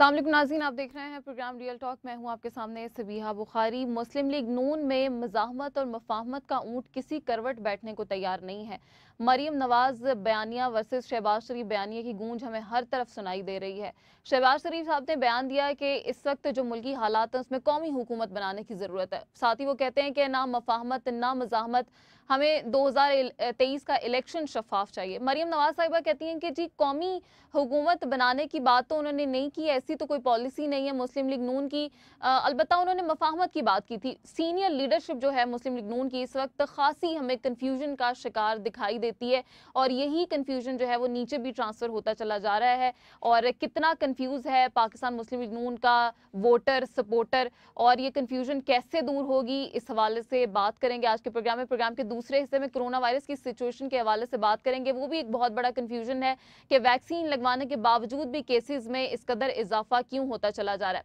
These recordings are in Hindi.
अस्सलाम वालेकुम नाज़रीन, आप देख रहे हैं प्रोग्राम रियल टॉक। मैं हूं आपके सामने सबीहा बुखारी। मुस्लिम लीग नून में मज़ाहमत और मुफाहमत का ऊंट किसी करवट बैठने को तैयार नहीं है। मरीम नवाज बयानिया वर्सेस शहबाज शरीफ बयानिया की गूंज हमें हर तरफ सुनाई दे रही है। शहबाज शरीफ साहब ने बयान दिया कि इस वक्त जो मुल्की हालात हैं उसमें कौमी हुकूमत बनाने की ज़रूरत है। साथ ही वो कहते हैं कि ना मुफाहमत ना मज़ाहमत, हमें 2023 का इलेक्शन शफाफ चाहिए। मरीम नवाज साहिबा कहती हैं कि जी कौमी हुकूमत बनाने की बात तो उन्होंने नहीं की, ऐसी तो कोई पॉलिसी नहीं है मुस्लिम लीग नून की। अलबत्ता उन्होंने मफाहमत की बात की थी। सीनियर लीडरशिप जो है मुस्लिम लीग नून की इस वक्त खासी हमें कन्फ्यूजन का शिकार दिखाई देती है, और यही कन्फ्यूजन जो है वो नीचे भी ट्रांसफर होता चला जा रहा है। और कितना कन्फ्यूज है पाकिस्तान मुस्लिम लीग नून का वोटर सपोर्टर, और ये कन्फ्यूजन कैसे दूर होगी, इस हवाले से बात करेंगे आज के प्रोग्राम में। प्रोग्राम के दूसरे हिस्से में कोरोना वायरस की सिचुएशन के हवाले से बात करेंगे। वो भी एक बहुत बड़ा कन्फ्यूजन है कि वैक्सीन लगवाने के बावजूद भी केसेस में इस कदर इजाफा क्यों होता चला जा रहा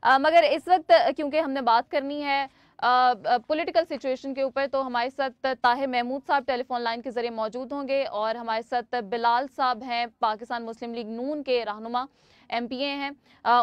है। मगर इस वक्त क्योंकि हमने बात करनी है पॉलिटिकल सिचुएशन के ऊपर, तो हमारे साथ ताहिर महमूद साहब टेलीफोन लाइन के जरिए मौजूद होंगे, और हमारे साथ बिलाल साहब हैं, पाकिस्तान मुस्लिम लीग नून के रहनुमा MPA हैं।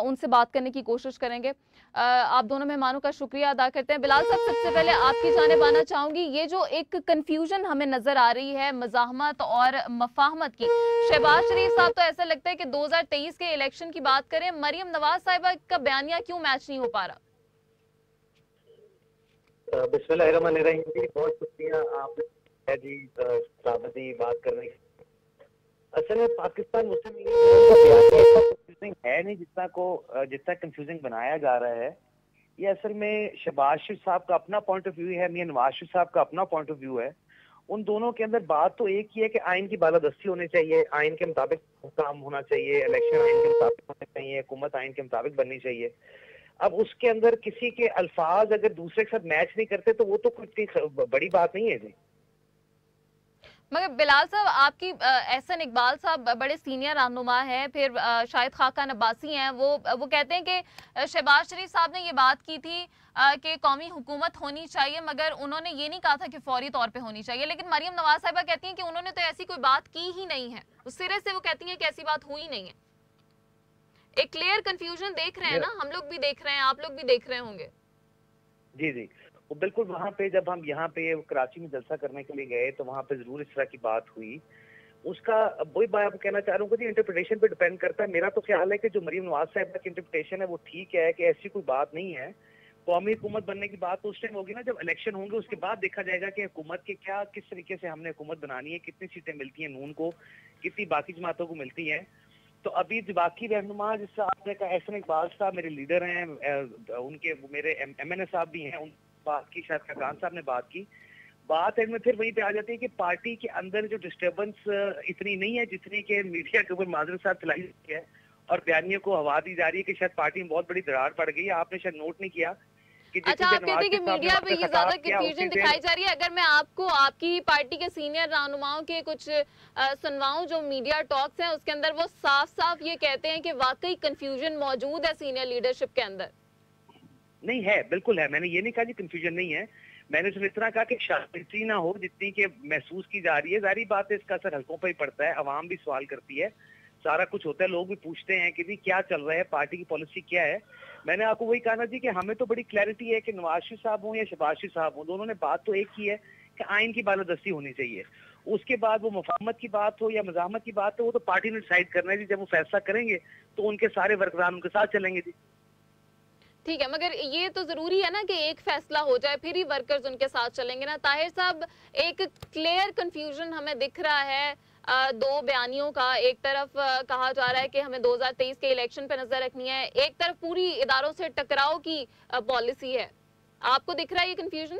उनसे बात करने की कोशिश करेंगे। आप दोनों मेहमानों का शुक्रिया अदा करते हैं। बिलाल साहब, सबसे पहले आपकी जानिब आना चाहूंगी। ये जो एक कंफ्यूजन हमें नजर आ रही है मज़ाहमत और मफाहमत की, शहबाज शरीफ साहब तो ऐसा लगता है कि 2023 के इलेक्शन की बात करें, मरियम नवाज साहिबा का बयानिया क्यों मैच नहीं हो पा रहा? बिस्मिल्लाहिर्रहमानिर्रहीम जी, बहुत शुक्रिया आप जी साबती बात करने की। असल में पाकिस्तान मुस्लिम लीग का बयान ऐसा कंफ्यूजिंग है नहीं जितना कंफ्यूजिंग बनाया जा रहा है। ये असल में शहबाज शरीफ साहब का अपना पॉइंट ऑफ व्यू है, मियां नवाज शरीफ साहब का अपना पॉइंट ऑफ व्यू है। उन दोनों के अंदर बात तो एक ही है कि आइन की बालादस्ती होनी चाहिए, आइन के मुताबिक काम होना चाहिए, इलेक्शन आइन के मुताबिक होने चाहिए, हुकूमत आइन के मुताबिक बननी चाहिए। अब उसके अंदर किसी के अल्फाज अगर दूसरे के साथ मैच नहीं करते तो वो तो कोई बड़ी बात नहीं है जी। मगर बिलाल साहब, आपकी एहसन इकबाल साहब बड़े सीनियर रहनुमा हैं, फिर शाहिद खाकान अब्बासी हैं, वो कहते हैं कि शहबाज शरीफ साहब ने ये बात की थी कि कौमी हुकूमत होनी चाहिए, मगर उन्होंने ये नहीं कहा था कि फौरी तौर पे होनी चाहिए। लेकिन मरियम नवाज साहिबा कहती हैं कि उन्होंने तो ऐसी कोई बात की ही नहीं है, उस सिरे से वो कहती हैं कि ऐसी बात हुई नहीं है। एक क्लियर कंफ्यूजन देख रहे हैं ना, हम लोग भी देख रहे हैं, आप लोग भी देख रहे होंगे। जी जी, वो बिल्कुल वहाँ पे जब हम यहाँ पे कराची में जलसा करने के लिए गए तो वहाँ पे जरूर इस तरह की बात हुई। उसका वही बात आपको कहना चाह रहा हूँ कि इंटरप्रिटेशन पे डिपेंड करता है। मेरा तो ख्याल है कि जो मरीम नवाज साहब की इंटरप्रिटेशन है वो ठीक है कि ऐसी कोई बात नहीं है। कौमी हुकूमत बनने की बात तो उस टाइम होगी ना जब इलेक्शन होंगे, उसके बाद देखा जाएगा कि हुकूमत के क्या किस तरीके से हमने हुकूमत बनानी है, कितनी सीटें मिलती हैं नून को, कितनी बाकी जमातों को मिलती हैं। तो अभी जो बाकी रहनुमा जिससे आपने कहा एहसन इकबाल साहब मेरे लीडर हैं, उनके मेरे MNA साहब भी हैं, उन बात की, शायद खाकान साहब ने बात की। बात है में फिर वहीं पे आ जाती है कि पार्टी के अंदर जो डिस्टर्बेंस इतनी नहीं है जितनी के मीडिया के ऊपर माजरत साहब चलाई है और बयानियों को हवा दी जा रही है कि शायद पार्टी में बहुत बड़ी दरार पड़ गई है। आपने शायद नोट नहीं किया कि अच्छा, आप कहते हैं कि मीडिया पे ये ज्यादा कंफ्यूजन दिखाई जा रही है। अगर मैं आपको आपकी पार्टी के सीनियर रहनुमाओं के कुछ सुनवाऊं जो मीडिया टॉक्स हैं, उसके अंदर वो साफ साफ ये कहते हैं कि वाकई कंफ्यूजन मौजूद है सीनियर लीडरशिप के अंदर। नहीं है, बिल्कुल है। मैंने ये नहीं कहा कि कंफ्यूजन नहीं है, मैंने सिर्फ इतना कहा कि शांति ना हो जितनी के महसूस की जा रही है। जारी बात है, इसका असर हल्कों पर ही पड़ता है, अवाम भी सवाल करती है, सारा कुछ होता है, लोग भी पूछते हैं कि जी क्या चल रहा है, पार्टी की पॉलिसी क्या है। मैंने आपको वही कहा ना जी कि हमें तो बड़ी क्लैरिटी है कि नवाज शरीफ साहब हो या शहबाज शरीफ साहब हो, दोनों ने बात तो एक ही है कि आइन की बालादस्ती होनी चाहिए। उसके बाद वो मुफाहमत की बात हो या मज़ाहमत की बात हो, वो तो पार्टी ने डिसाइड करना है जी। जब वो फैसला करेंगे तो उनके सारे वर्करान उनके साथ चलेंगे जी। ठीक है, मगर ये तो जरूरी है ना कि एक फैसला हो जाए फिर ही वर्कर्स उनके साथ चलेंगे ना। ताहिर साहब, एक क्लियर कंफ्यूजन हमें दिख रहा है दो बयानियों का। एक तरफ कहा जा रहा है कि हमें 2023 के इलेक्शन पे नजर रखनी है, एक तरफ पूरी इदारों से टकराव की पॉलिसी है। आपको दिख रहा है ये कंफ्यूजन?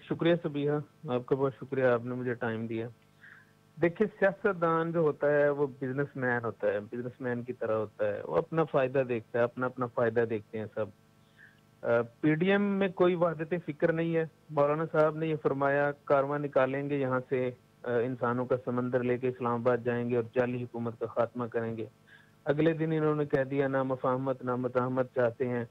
शुक्रिया सबीहा, आपका बहुत शुक्रिया, आपने मुझे टाइम दिया। देखिए, सियासतदान जो होता है वो बिजनेसमैन होता है, बिजनेसमैन की तरह होता है। वो अपना फायदा देखता है, अपना अपना फायदा देखते हैं सब। PDM में कोई वहदत फिक्र नहीं है। मौलाना साहब ने ये फरमाया कारवां निकालेंगे यहाँ से, इंसानों का समंदर लेके इस्लामाबाद जाएंगे और जाली हुकूमत का खात्मा करेंगे। अगले दिन इन्होंने कह दिया ना मफाहमत ना मज़ाहमत चाहते हैं,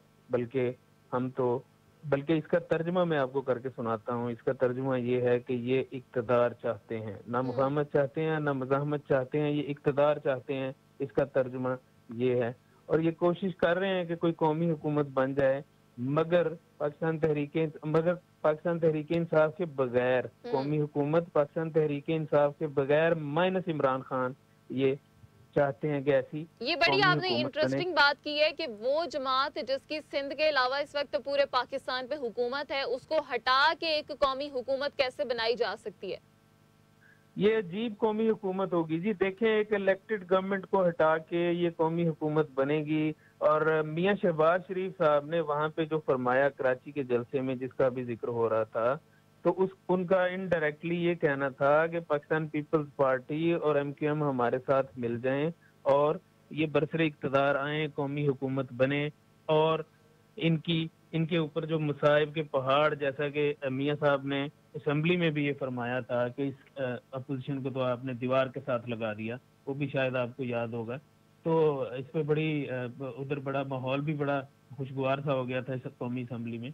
बल्कि इसका तर्जुमा मैं आपको करके सुनाता हूँ। इसका तर्जुमा ये है कि ये इक्तदार चाहते हैं, ना मुफाहमत चाहते हैं ना मज़ाहमत चाहते हैं, ये इक्तदार चाहते हैं। इसका तर्जुमा ये है। और ये कोशिश कर रहे हैं कि कोई कौमी हुकूमत बन जाए, मगर पाकिस्तान तहरीक इंसाफ के बगैर कौमी हुकूमत, पाकिस्तान तहरीक इंसाफ के बगैर माइनस इमरान खान ये चाहते हैं कि ऐसी ये बड़ी कौमी आपने हुकूमत बने। इंटरेस्टिंग बात की है कि वो जमात जिसकी सिंध के अलावा इस वक्त पूरे पाकिस्तान पे हुकूमत है, उसको हटा के एक कौमी हुकूमत कैसे बनाई जा सकती है? ये अजीब कौमी हुकूमत होगी जी। देखें, एक इलेक्टेड गवर्नमेंट को हटा के ये कौमी हुकूमत बनेगी। और मियां शहबाज शरीफ साहब ने वहां पे जो फरमाया कराची के जलसे में, जिसका भी जिक्र हो रहा था, तो उनका इनडायरेक्टली ये कहना था कि पाकिस्तान पीपल्स पार्टी और MQM हमारे साथ मिल जाएं और ये बरसरे इक्तदार आए, कौमी हुकूमत बने और इनके ऊपर जो मुसाइब के पहाड़, जैसा कि मियां साहब ने असेंबली में भी ये फरमाया था कि इस अपोजिशन को तो आपने दीवार के साथ लगा दिया, वो भी शायद आपको याद होगा। तो इस पे बड़ी उधर बड़ा माहौल भी बड़ा खुशगवार सा हो गया था इस कौमी असेंबली में।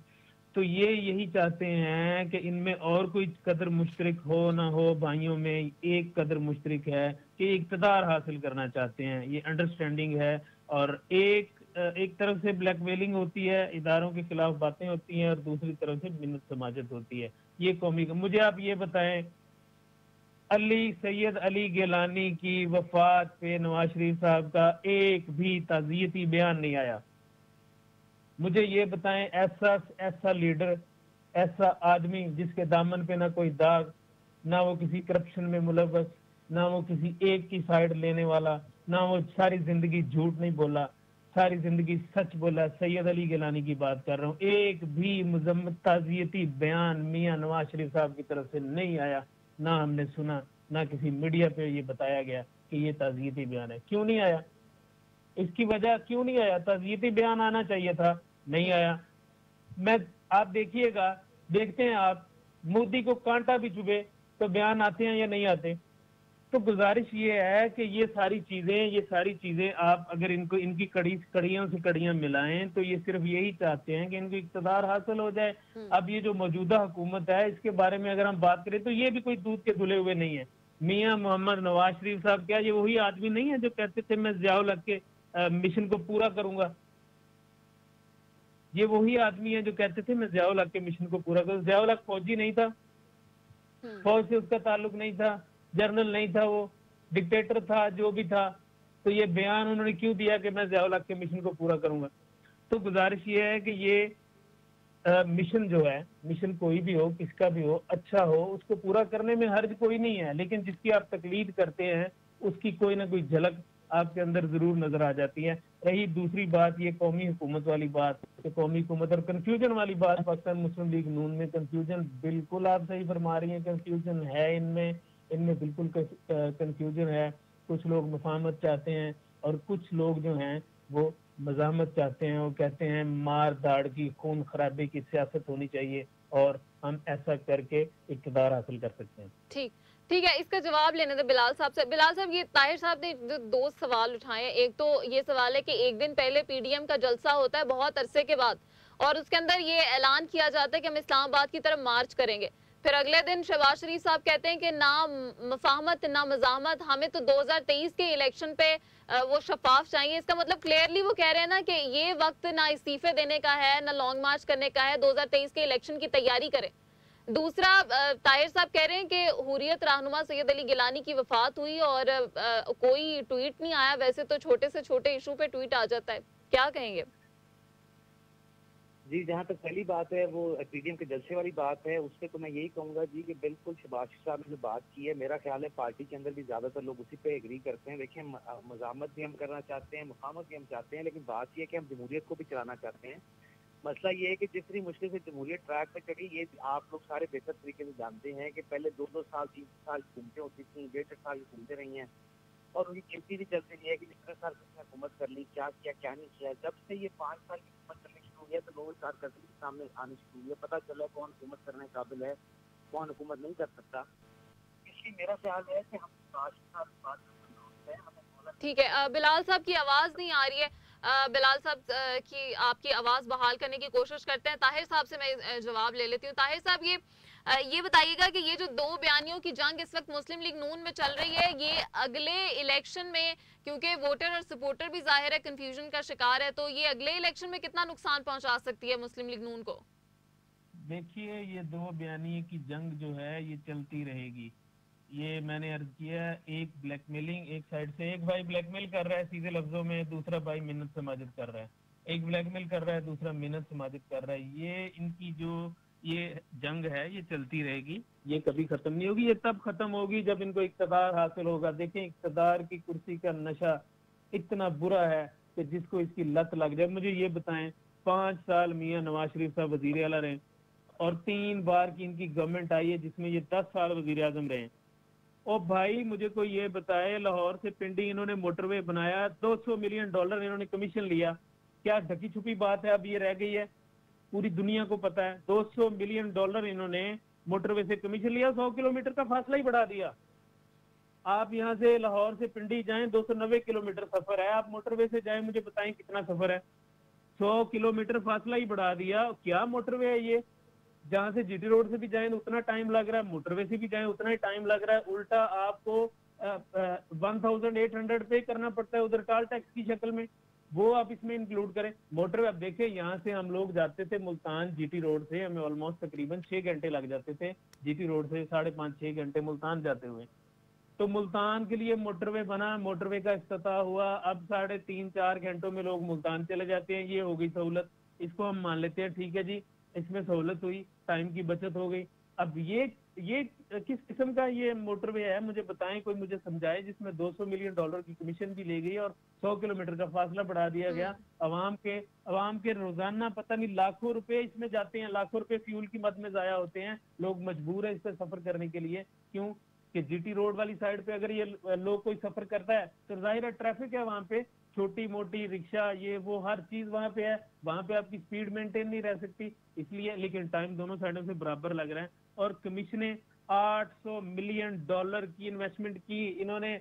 तो ये यही चाहते हैं कि इनमें और कोई कदर मुश्तरक हो ना हो, भाइयों में एक कदर मुश्तरक है कि इक्तदार हासिल करना चाहते हैं, ये अंडरस्टैंडिंग है। और एक तरफ से ब्लैकमेलिंग होती है, इदारों के खिलाफ बातें होती हैं, और दूसरी तरफ से मिन्नत समाजत होती है। ये कौमी का मुझे आप ये बताएं, सैयद अली गिलानी की वफात पे नवाज शरीफ साहब का एक भी ताज़ियती बयान नहीं आया। मुझे ये बताएं, ऐसा लीडर, ऐसा आदमी जिसके दामन पे ना कोई दाग, ना वो किसी करप्शन में मुलव्वस, ना वो किसी एक की साइड लेने वाला, ना वो सारी जिंदगी झूठ नहीं बोला, सारी जिंदगी सच बोला। सैयद अली गिलानी की बात कर रहा हूँ। एक भी मुजम्मत ताज़ियती बयान मियां नवाज शरीफ साहब की तरफ से नहीं आया, ना हमने सुना, ना किसी मीडिया पे ये बताया गया कि ये ताज़ियती बयान है। क्यों नहीं आया? इसकी वजह क्यों नहीं आया? ताज़ियती बयान आना चाहिए था, नहीं आया। आप देखिएगा, देखते हैं आप, मोदी को कांटा भी चुभे तो बयान आते हैं या नहीं आते। तो गुजारिश ये है कि ये सारी चीजें आप अगर इनको इनकी कड़ियों से कड़ियां मिलाएं तो ये सिर्फ यही चाहते हैं कि इनको इक्तदार हासिल हो जाए। अब ये जो मौजूदा हुकूमत है, इसके बारे में अगर हम बात करें तो ये भी कोई दूध के धुले हुए नहीं है। मियां मोहम्मद नवाज शरीफ साहब क्या ये वही आदमी नहीं है जो कहते थे मैं ज़ियाउल हक के मिशन को पूरा करूंगा? ये वही आदमी है जो कहते थे मैं ज़ियाउल हक के मिशन को पूरा करूंगा। ज़ियाउल हक फौजी नहीं था, फौज से उसका ताल्लुक नहीं था, जर्नल नहीं था, वो डिक्टेटर था, जो भी था। तो ये बयान उन्होंने क्यों दिया कि मैं ज़ियाउल हक के मिशन को पूरा करूंगा? तो गुजारिश ये है कि ये मिशन जो है, मिशन कोई भी हो, किसका भी हो, अच्छा हो, उसको पूरा करने में हर्ज कोई नहीं है। लेकिन जिसकी आप तकलीद करते हैं उसकी कोई ना कोई झलक आपके अंदर जरूर नजर आ जाती है। रही दूसरी बात, ये कौमी हुकूमत वाली बात, कौमी हुकूमत और कंफ्यूजन वाली बात, पाकिस्तान मुस्लिम लीग नून में कंफ्यूजन, बिल्कुल आप सही फरमा रही हैं, कंफ्यूजन है इनमें बिल्कुल कंफ्यूजन है। कुछ लोग मुफाहमत चाहते हैं और कुछ लोग जो हैं वो मज़ाहमत चाहते हैं। वो कहते हैं मार दाड़ की, खून खराबे की सियासत होनी चाहिए और हम ऐसा करके इक़्तिदार हासिल कर सकते हैं। ठीक है, इसका जवाब लेने दे बिलाल साहब से। बिलाल साहब, ये ताहिर साहब ने जो दो सवाल उठाए हैं, एक तो ये सवाल है कि एक दिन पहले PDM का जलसा होता है बहुत अरसे के बाद, और उसके अंदर ये ऐलान किया जाता है कि हम इस्लामाबाद की तरफ मार्च करेंगे। फिर अगले दिन शहबाज शरीफ साहब कहते हैं कि ना मफाहमत ना मज़ाहमत, हमें तो 2023 के इलेक्शन पे वो शफाफ चाहिए। इसका मतलब क्लियरली वो कह रहे हैं ना कि ये वक्त ना इस्तीफे देने का है, ना लॉन्ग मार्च करने का है, 2023 के इलेक्शन की तैयारी करें। दूसरा, ताहिर साहब कह रहे हैं कि हुर्रियत रहनुमा सैयद अली गिलानी की वफात हुई और कोई ट्वीट नहीं आया। वैसे तो छोटे से छोटे इशू पे ट्वीट आ जाता है, क्या कहेंगे? जी, जहाँ तक पहली बात है वो PDM के जलसे वाली बात है, उससे तो मैं यही कहूँगा जी कि बिल्कुल शहबाज साहब ने जो बात की है, मेरा ख्याल है पार्टी के अंदर भी ज़्यादातर लोग उसी पे एग्री करते हैं। देखिए, मज़ाहमत भी हम करना चाहते हैं, मुफाहमत भी हम चाहते हैं, लेकिन बात यह है कि हम जमहूरियत को भी चलाना चाहते हैं। मसला ये है कि जितनी मुश्किल से जमहूरियत ट्रैक पे चढ़ी, ये आप लोग सारे बेहतर तरीके से जानते हैं कि पहले 2-2 साल 3 साल घूमते होती थी, 1.5 साल घूमते रही हैं और उनकी गिनती भी चलती रही है कि कितने साल किसने हुकूमत कर ली, क्या किया क्या नहीं किया। जब से ये 5 साल की हुकूमत करनी शुरू हुई है तो लोग कारकर्दगी के सामने आनी शुरू हुई है, पता चला कौन हुकूमत करने के काबिल है, कौन हुकूमत नहीं कर सकता। इसलिए मेरा ख्याल है कि हम ठीक है, बिलाल साहब की आवाज नहीं आ रही है। बिलाल साहब की आपकी आवाज बहाल करने की कोशिश करते हैं। ताहिर साहब से मैं जवाब ले लेती हूँ। ताहिर साहब, ये बताइएगा कि ये जो दो बयानियों की जंग इस वक्त मुस्लिम लीग नून में चल रही है, ये अगले इलेक्शन में, क्योंकि वोटर और सपोर्टर भी जाहिर है कंफ्यूजन का शिकार है, तो ये अगले इलेक्शन में कितना नुकसान पहुंचा सकती है मुस्लिम लीग नून को? देखिए, ये दो बयानी की जंग जो है ये चलती रहेगी। ये मैंने अर्ज किया, एक ब्लैकमेलिंग, एक साइड से एक भाई ब्लैकमेल कर रहा है सीधे लफ्जों में, दूसरा भाई मिन्नत समाजत कर रहा है। एक ब्लैकमेल कर रहा है, दूसरा मिन्नत समाजत कर रहा है। ये इनकी जो ये जंग है ये चलती रहेगी, ये कभी खत्म नहीं होगी। ये तब खत्म होगी जब इनको इक्तदार हासिल होगा। देखें, इक्तदार की कुर्सी का नशा इतना बुरा है कि जिसको इसकी लत लग जाए। मुझे ये बताएं, 5 साल मियां नवाज शरीफ साहब वजीर आला रहे और 3 बार की इनकी गवर्नमेंट आई है जिसमें ये 10 साल वजीर आजम रहे। ओ भाई, मुझे कोई ये बताए, लाहौर से पिंडी इन्होंने मोटरवे बनाया, $200 मिलियन इन्होंने कमीशन लिया। क्या ढकी छुपी बात है? अब ये रह गई है, पूरी दुनिया को पता है। $200 मिलियन इन्होंने मोटरवे से कमीशन लिया, 100 किलोमीटर का फासला ही बढ़ा दिया। आप यहाँ से लाहौर से पिंडी जाएं, 290 किलोमीटर सफर है। आप मोटरवे से जाएं, मुझे बताएं कितना सफर है? 100 किलोमीटर फासला ही बढ़ा दिया। क्या मोटरवे है ये? जहां से जीटी रोड से भी जाए उतना टाइम लग रहा है, मोटरवे से भी जाए उतना ही टाइम लग रहा है। उल्टा आपको 1800 पे करना पड़ता है उधर टॉल टैक्स की शक्ल में, वो आप इसमें इंक्लूड करें। मोटरवे, अब देखिए, यहाँ से हम लोग जाते थे मुल्तान जीटी रोड से, हमें ऑलमोस्ट तकरीबन 6 घंटे लग जाते थे जीटी रोड से, 5.5-6 घंटे मुल्तान जाते हुए। तो मुल्तान के लिए मोटरवे बना, मोटरवे का इफ्तिताह हुआ, अब 3.5-4 घंटों में लोग मुल्तान चले जाते हैं। ये हो गई सहूलत, इसको हम मान लेते हैं, ठीक है जी, इसमें सहूलत हुई, टाइम की बचत हो गई। अब ये किस किस्म का ये मोटरवे है? मुझे बताएं, कोई मुझे समझाए जिसमें $200 मिलियन की कमीशन भी ले गई और 100 किलोमीटर का फासला बढ़ा दिया गया। अवाम के रोजाना पता नहीं लाखों रुपए इसमें जाते हैं, लाखों रुपए फ्यूल की मद में जाया होते हैं। लोग मजबूर है इस पर सफर करने के लिए। क्यों कि जीटी रोड वाली साइड पे अगर ये लोग कोई सफर करता है तो जाहिर है ट्रैफिक है वहां पे, छोटी मोटी रिक्शा, ये वो हर चीज वहां पे है, वहां पे आपकी स्पीड मेंटेन नहीं रह सकती इसलिए। लेकिन टाइम दोनों साइडों से बराबर लग रहा है। और कमीशने $800 मिलियन की इन्वेस्टमेंट की इन्होंने।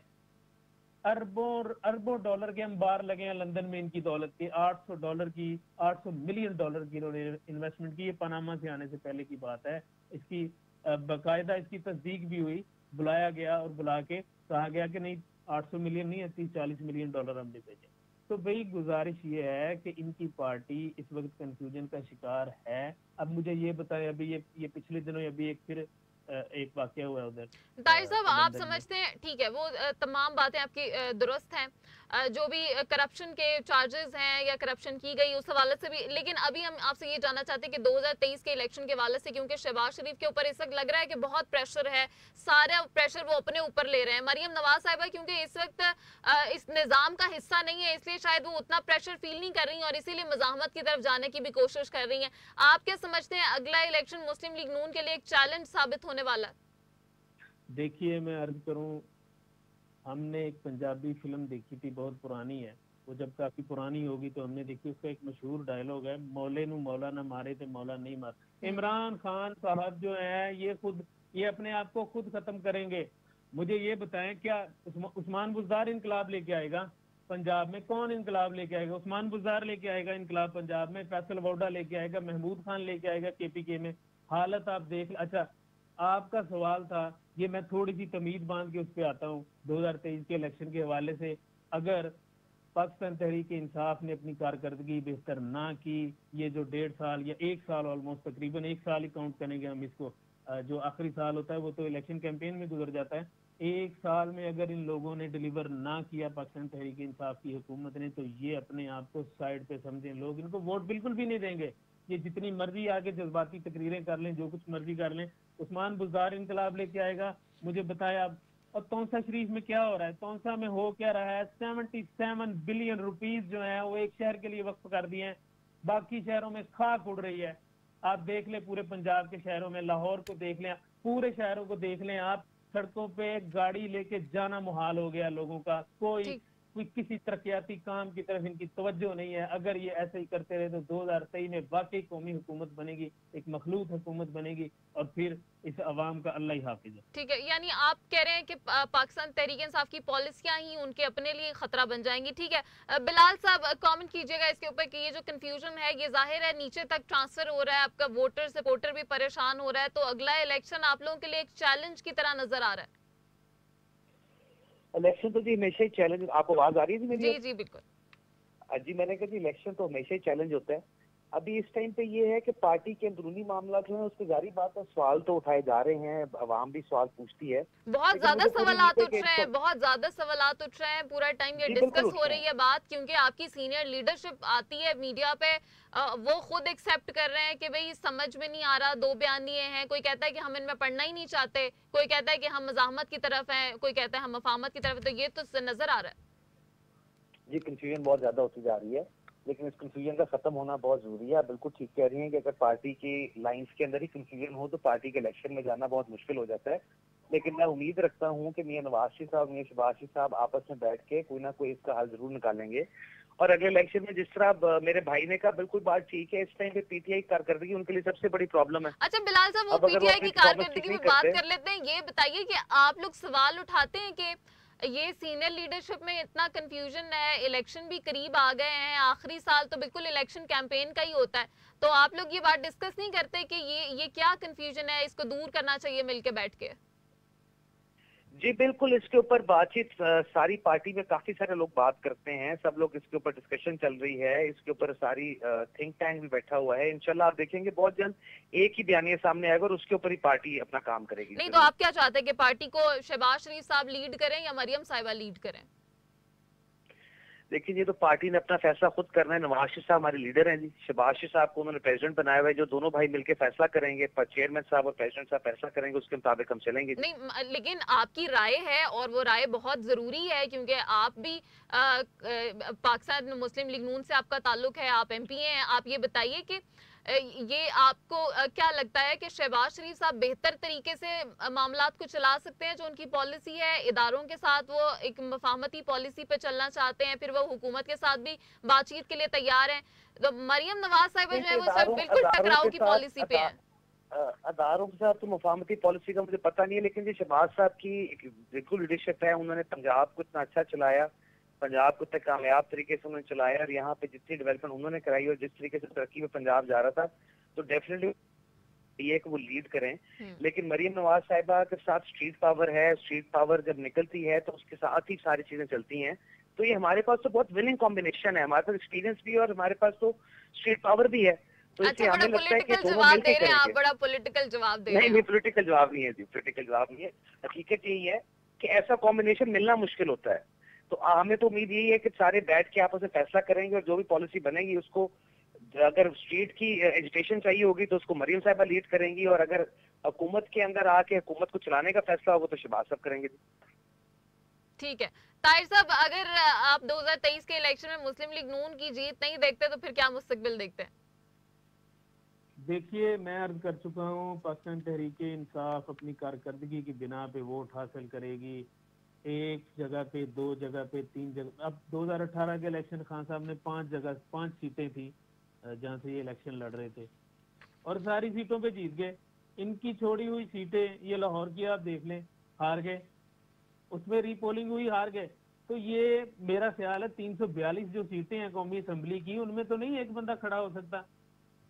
अरबों डॉलर के अंबार लगे हैं लंदन में इनकी दौलत के। $800 मिलियन की इन्होंने इन्वेस्टमेंट की। ये पनामा से आने से पहले की बात है। इसकी बाकायदा इसकी तस्दीक भी हुई, बुलाया गया और बुला के कहा गया कि नहीं, 800 मिलियन नहीं है, 30-40 मिलियन डॉलर हमने भेजे। तो भाई गुजारिश ये है कि इनकी पार्टी इस वक्त कंफ्यूजन का शिकार है। अब मुझे ये बताएं, अभी ये पिछले दिनों अभी एक वाकया हुआ है उधर ताहिर साहब, आप लंदन में। समझते हैं, ठीक है, वो तमाम बातें आपकी दुरुस्त हैं, जो भी करप्शन के चार्जेस हैं या करप्शन की गई उस हवाले से भी। लेकिन अभी हम आपसे ये जानना चाहते हैं कि 2023 के इलेक्शन के हवाले से, क्योंकि शहबाज शरीफ के ऊपर इस वक्त लग रहा है कि बहुत प्रेशर है, सारा प्रेशर वो अपने ऊपर ले रहे हैं। मरियम नवाज साहिबा क्योंकि इस वक्त इस निज़ाम का हिस्सा नहीं है, इसलिए शायद वो उतना प्रेशर फील नहीं कर रही और इसीलिए मज़ाहमत की तरफ जाने की भी कोशिश कर रही हैं। आप क्या समझते हैं, अगला इलेक्शन मुस्लिम लीग नून के लिए एक चैलेंज साबित होने वाला है? देखिए, मैं अर्ज करूं, हमने एक पंजाबी फिल्म देखी थी, बहुत पुरानी है वो, जब काफी पुरानी होगी तो हमने देखी। उसका एक मशहूर डायलॉग है, मौले नु मौला ना मारे थे मौला नहीं मार। इमरान खान साहब जो है ये अपने आप को खुद खत्म करेंगे। मुझे ये बताएं, क्या उस्मान बुज़दार इनकलाब लेके आएगा पंजाब में? कौन इनकलाब लेके आएगा? उस्मान बुज़दार लेके आएगा इनकलाब पंजाब में, फैसल वोडा लेके आएगा, महमूद खान लेके आएगा केपीके में। हालत आप देख। अच्छा, आपका सवाल था, ये मैं थोड़ी सी तमीज बांध के उस पर आता हूँ 2023 के इलेक्शन के हवाले से। अगर पाकिस्तान तहरीक इंसाफ ने अपनी कारकर्दगी बेहतर ना की, ये जो 1.5 साल या 1 साल, ऑलमोस्ट तकरीबन 1 साल ही काउंट करेंगे हम इसको, जो आखिरी साल होता है वो तो इलेक्शन कैंपेन में गुजर जाता है। 1 साल में अगर इन लोगों ने डिलीवर ना किया, पाकिस्तान तहरीक इंसाफ की हुकूमत ने, तो ये अपने आप को साइड पे समझें। लोग इनको वोट बिल्कुल भी नहीं देंगे। ये जितनी मर्जी आगे जज्बाती तकरीरें कर लें, जो कुछ मर्जी कर लें, उस्मान बुज़दार इनकलाब लेके आएगा। मुझे बताया आप, और तौसा शरीफ में क्या हो रहा है? तौसा में हो क्या रहा है? 77 बिलियन रुपीस जो है वो एक शहर के लिए वक्फ कर दिए हैं, बाकी शहरों में खाक उड़ रही है। आप देख लें पूरे पंजाब के शहरों में, लाहौर को देख लें, पूरे शहरों को देख लें आप, सड़कों पे गाड़ी लेके जाना मुहाल हो गया लोगों का। कोई कोई किसी तरक्याती काम की तरफ इनकी तवज्जो नहीं है। अगर ये ऐसे ही करते रहे तो 2023 में वाकई कौमी हुकूमत बनेगी, एक मखलूत हुकूमत बनेगी, और फिर इस अवाम का अल्लाह ही हाफिज है। ठीक है, यानी आप कह रहे हैं कि पाकिस्तान तहरीक इंसाफ की पॉलिसियां ही उनके अपने लिए खतरा बन जाएंगी। ठीक है, बिलाल साहब कमेंट कीजिएगा इसके ऊपर कि ये जो कंफ्यूजन है ये जाहिर है नीचे तक ट्रांसफर हो रहा है, आपका वोटर सपोर्टर भी परेशान हो रहा है, तो अगला इलेक्शन आप लोगों के लिए एक चैलेंज की तरह नजर आ रहा है। इलेक्शन तो जी हमेशा ही चैलेंज, आपको आवाज आ रही है जी मेरी? जी जी बिल्कुल। जी मैंने कहा जी इलेक्शन तो हमेशा ही चैलेंज होता है। अभी इस टाइम पे ये है कि पार्टी के अंदरूनी मामला जो है उस पर जारी बात है, सवाल तो उठाए जा रहे हैं, अवाम भी सवाल पूछती है, बहुत लेकिन ज्यादा मुझे पूरी सवालात उम्मीद है उठ कि रहे हैं, बहुत ज्यादा सवालात उठ रहे हैं, पूरा टाइम ये जी बिल्कुल डिस्कस उठ हो रहे रही हैं। है बात, क्योंकि आपकी सीनियर लीडरशिप आती है मीडिया पे, वो खुद एक्सेप्ट कर रहे हैं कि भाई समझ में नहीं आ रहा, दो बयानिए हैं, कोई कहता है कि हम इनमें पढ़ना ही नहीं चाहते, कोई कहता है कि हम मजाहमत की तरफ हैं, कोई कहता है हम मफाहमत की तरफ है, तो ये तो नजर आ रहा है। जी कंफ्यूजन बहुत ज्यादा होती जा रही है, लेकिन इस कंफ्यूजन का खत्म होना बहुत जरूरी है। आप बिल्कुल ठीक कह रही हैं कि अगर पार्टी की लाइंस के अंदर ही कंफ्यूजन हो तो पार्टी के इलेक्शन में जाना बहुत मुश्किल हो जाता है। लेकिन मैं उम्मीद रखता हूं कि मियां नवाज शरीफ साहब, मियां शहबाज शरीफ साहब आपस में बैठ के कोई ना कोई इसका हल जरूर निकालेंगे। और अगले इलेक्शन में जिस तरह मेरे भाई ने कहा, बिल्कुल बात ठीक है, इस टाइम पे पीटीआई कारकर्दगी उनके लिए सबसे बड़ी प्रॉब्लम है। अच्छा बिलाल साहब, वो अब अगर वो पीटीआई अपनी की परफॉर्मेंस ठीक कारकर्दगी नहीं पे बात करते, कर लेते हैं, ये बताइए कि आप लोग सवाल उठाते हैं कि ये सीनियर लीडरशिप में इतना कंफ्यूजन है, इलेक्शन भी करीब आ गए हैं, आखिरी साल तो बिल्कुल इलेक्शन कैंपेन का ही होता है, तो आप लोग ये बात डिस्कस नहीं करते कि ये क्या कंफ्यूजन है, इसको दूर करना चाहिए मिलके बैठ के? जी बिल्कुल इसके ऊपर बातचीत सारी पार्टी में काफी सारे लोग बात करते हैं, सब लोग इसके ऊपर डिस्कशन चल रही है, इसके ऊपर सारी थिंक टैंक भी बैठा हुआ है। इंशाल्लाह आप देखेंगे बहुत जल्द एक ही बयानिया सामने आएगा और उसके ऊपर ही पार्टी अपना काम करेगी। नहीं तो आप क्या चाहते हैं कि पार्टी को शहबाज शरीफ साहब लीड करें या मरियम साहिबा लीड करें? देखिए ये तो पार्टी ने अपना फैसला खुद करना है। नवाज शरीफ साहब हमारे लीडर हैं जी, शहबाज शरीफ साहब को उन्होंने प्रेसिडेंट बनाया हुआ है, जो दोनों भाई मिलकर फैसला करेंगे, चेयरमैन साहब और प्रेसिडेंट साहब फैसला करेंगे, उसके मुताबिक हम चलेंगे जी। नहीं लेकिन आपकी राय है और वो राय बहुत जरूरी है, क्योंकि आप भी पाकिस्तान मुस्लिम लीग नून से आपका ताल्लुक है, आप एमपी हैं। आप ये बताइए कि ये आपको क्या लगता है कि शहबाज शरीफ साहब बेहतर तरीके से मामलात को चला सकते हैं? जो उनकी पॉलिसी है इदारों के साथ, वो एक मफाहमती पॉलिसी पे चलना चाहते हैं, फिर वो हुकूमत के साथ भी बातचीत के लिए तैयार हैं, तो मरियम नवाज साहिबा जो है वो सब बिल्कुल टकराव की पॉलिसी पे है। अदारों के साथ तो मुफाहमती पॉलिसी का मुझे पता नहीं है, लेकिन जो शहबाज साहब की बिल्कुल लीडरशिप है, उन्होंने पंजाब को इतना अच्छा चलाया, पंजाब को इतने कामयाब तरीके से उन्होंने चलाया, और यहाँ पे जितनी डेवलपमेंट उन्होंने कराई और जिस तरीके से तरक्की में पंजाब जा रहा था, तो डेफिनेटली ये कि वो लीड करें। लेकिन मरियम नवाज साहिबा के साथ स्ट्रीट पावर है, स्ट्रीट पावर जब निकलती है तो उसके साथ ही सारी चीजें चलती हैं, तो ये हमारे पास तो बहुत विनिंग कॉम्बिनेशन है, हमारे पास एक्सपीरियंस भी है और हमारे पास तो स्ट्रीट पावर भी है। तो अच्छा, बड़ा पॉलिटिकल जवाब दे रहे हैं आप, बड़ा पॉलिटिकल जवाब दे रहे हैं। नहीं पॉलिटिकल जवाब नहीं है जी, पॉलिटिकल जवाब नहीं है। हकीकत यही है कि ऐसा कॉम्बिनेशन मिलना मुश्किल होता है, तो हमें तो उम्मीद यही है कि सारे बैठ के आपस में फैसला करेंगे और जो भी पॉलिसी बनेगी उसको, अगर स्ट्रीट की एजुटेशन चाहिए होगी तो उसको मरियम साहिबा लीड करेंगी, और अगर हुकूमत के अंदर आके हुकूमत को चलाने का फैसला होगा तो शहबाज साहब करेंगे। ठीक है ताहिर साहब, अगर आप 2023 के इलेक्शन में मुस्लिम लीग नून की जीत नहीं देखते तो फिर क्या मुस्तकबिल देखते हैं? देखिए मैं अर्ज कर चुका हूँ, पाकिस्तान तहरीक इंसाफ अपनी कारकर्दगी की बिना पे वोट हासिल करेगी, एक जगह पे, दो जगह पे, तीन जगह। अब 2018 के इलेक्शन खान साहब ने 5 सीटें थी जहाँ से ये इलेक्शन लड़ रहे थे, और सारी सीटों पे जीत गए। इनकी छोड़ी हुई सीटें, ये लाहौर की आप देख लें, हार गए, उसमें रीपोलिंग हुई, हार गए। तो ये मेरा ख्याल है 342 जो सीटें हैं कौमी असम्बली की, उनमें तो नहीं एक बंदा खड़ा हो सकता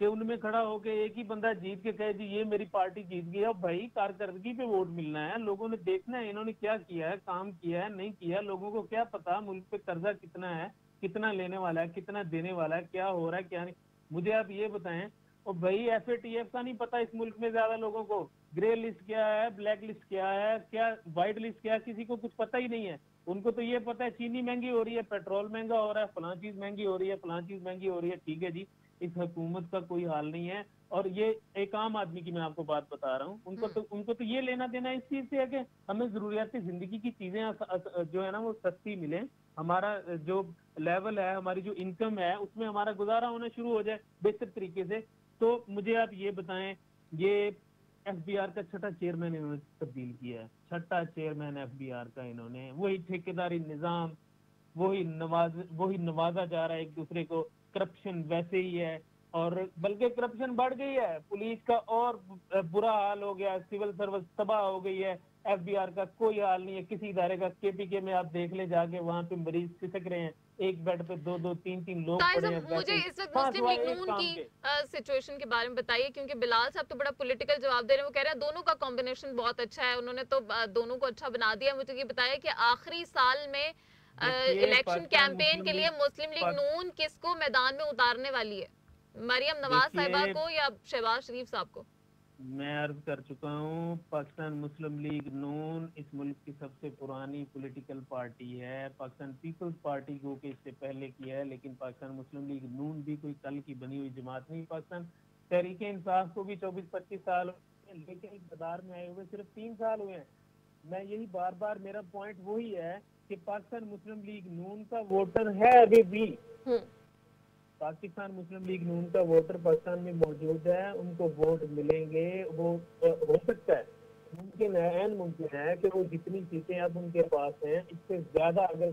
कि उनमें खड़ा होके एक ही बंदा जीत के कहे जी ये मेरी पार्टी जीत गई। अब भाई कारकर्दगी पे वोट मिलना है, लोगों ने देखना है इन्होंने क्या किया है, काम किया है नहीं किया। लोगों को क्या पता मुल्क पे कर्जा कितना है, कितना लेने वाला है, कितना देने वाला है, क्या हो रहा है क्या नहीं, मुझे आप ये बताएं। और भाई FATF का नहीं पता इस मुल्क में ज्यादा लोगों को, ग्रे लिस्ट क्या है, ब्लैक लिस्ट क्या है, क्या व्हाइट लिस्ट क्या है, किसी को कुछ पता ही नहीं है। उनको तो ये पता है चीनी महंगी हो रही है, पेट्रोल महंगा हो रहा है, फलां चीज महंगी हो रही है, फलां चीज महंगी हो रही है। ठीक है जी, इस हुकूमत का कोई हाल नहीं है। और ये एक आम आदमी की मैं आपको बात बता रहा हूँ, उनको तो ये लेना देना इस चीज से है कि हमें जरूरियाती जिंदगी की चीजें जो है ना वो सस्ती मिले, हमारा जो लेवल है, हमारी जो इनकम है, उसमें हमारा गुजारा होना शुरू हो जाए बेहतर तरीके से। तो मुझे आप ये बताएं, ये FBR का छठा चेयरमैन इन्होंने तब्दील किया है, छठा चेयरमैन FBR का इन्होंने, वही ठेकेदारी निजाम, वही नवाजा जा रहा है एक दूसरे को। करप्शन वैसे ही है, और बल्कि करप्शन बढ़ गई है, पुलिस का और बुरा हाल हो गया, सिविल सर्विस तबाह हो गई है, एफबीआर का कोई हाल नहीं है किसी इदारे का। केपीके में आप देख ले जाके, वहां पे मरीज खिसक रहे हैं, एक बेड पे दो दो तीन तीन लोग ताहिर पड़े हैं साहब, मुझे वैसे ही। इस वक्त हाँ, मुस्लिम सिवाय लीग एक नून काम की के। सिचुएशन के बारे में बताइए, क्योंकि बिलाल साहब तो बड़ा पॉलिटिकल जवाब दे रहे हैं। वो कह रहे हैं दोनों का कॉम्बिनेशन बहुत अच्छा है, उन्होंने तो दोनों को अच्छा बना दिया। मुझे ये बताया कि आखिरी साल में देखिए, इलेक्शन पाकिस्तान कैंपेन मुस्लिम के लिए लीग, मुस्लिम लीग नून किसको मैदान में उतारने वाली है? मरियम नवाज साहिबा देखिए को या शहबाज शरीफ साहब को? मैं अर्ज कर चुका हूँ, पाकिस्तान मुस्लिम लीग नून इस मुल्क की सबसे पुरानी पॉलिटिकल पार्टी है। पाकिस्तान पीपल्स पार्टी को कि इससे पहले की है, लेकिन पाकिस्तान मुस्लिम लीग नून भी कोई कल की बनी हुई जमात नहीं। पाकिस्तान तहरीक इंसाफ को भी 24-25 साल हुए, लेकिन इक़्तिदार में आए हुए सिर्फ 3 साल हुए हैं। मैं यही बार बार, मेरा पॉइंट वही है कि पाकिस्तान मुस्लिम लीग नून का वोटर है अभी भी। पाकिस्तान मुस्लिम लीग नून का वोटर पाकिस्तान में मौजूद है, उनको वोट मिलेंगे। वो हो सकता है, मुमकिन है, एन मुमकिन है कि वो जितनी सीटें अब उनके पास हैं इससे ज्यादा, अगर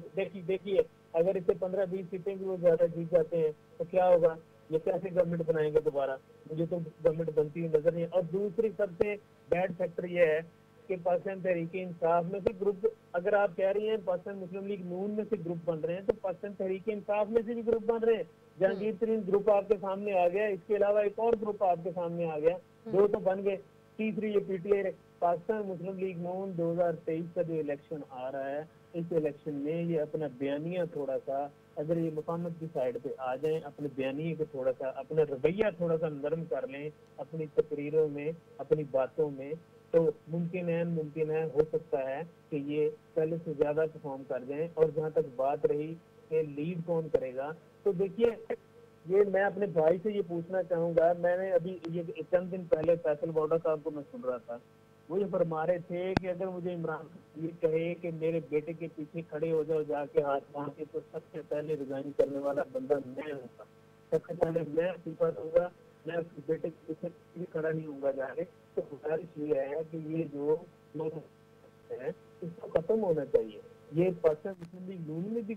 देखिए अगर इससे 15-20 सीटें भी वो ज्यादा जीत जाते हैं तो क्या होगा? ये कैसे गवर्नमेंट बनाएंगे दोबारा? मुझे तो गवर्नमेंट बनती हुई नजर नहीं है। और दूसरी सबसे बैड फैक्टर ये है कि पाकिस्तान तहरीक इंसाफ में से ग्रुप, अगर आप कह रही हैं पाकिस्तान मुस्लिम लीग नून में से ग्रुप बन रहे हैं, तो पाकिस्तान तहरीक इंसाफ में से भी ग्रुप बन रहे हैं। जहांगीर तरीन ग्रुप आपके सामने आ गया, इसके अलावा एक और ग्रुप आपके सामने आ गया, 2 तो बन गए, तीसरी ये पीटीआई। पाकिस्तान मुस्लिम लीग नून 2023 का जो इलेक्शन आ रहा है, इस इलेक्शन में ये अपना बयानिया थोड़ा सा, अगर ये मुकामत की साइड पे आ जाएं, अपने बयानिए को थोड़ा सा, अपना रवैया थोड़ा सा नरम कर लें अपनी तकरीरों में, अपनी बातों में, तो मुमकिन है, हो सकता है कि ये पहले से ज्यादा परफॉर्म कर जाएं। और जहाँ तक बात रही कि लीड कौन करेगा, तो देखिए, ये मैं अपने भाई से ये पूछना चाहूंगा। मैंने अभी ये चंद दिन पहले फैसल बॉर्डर साहब को मैं सुन रहा था, वो ये फरमा रहे थे कि अगर मुझे इमरान ये कहे कि मेरे बेटे के पीछे खड़े हो जाओ जाके हाथ बांध के, तो सबसे पहले रिजाइन करने वाला बंदा मैं हूँगा, सबसे पहले मैं इस्तीफा दूंगा, मैं उसके बेटे के पीछे भी खड़ा नहीं होऊंगा जाके। तो गुजारिश ये है कि ये जो लोग है इसको खत्म होना चाहिए। ये पाकिस्तान मुस्लिम लीग नून में भी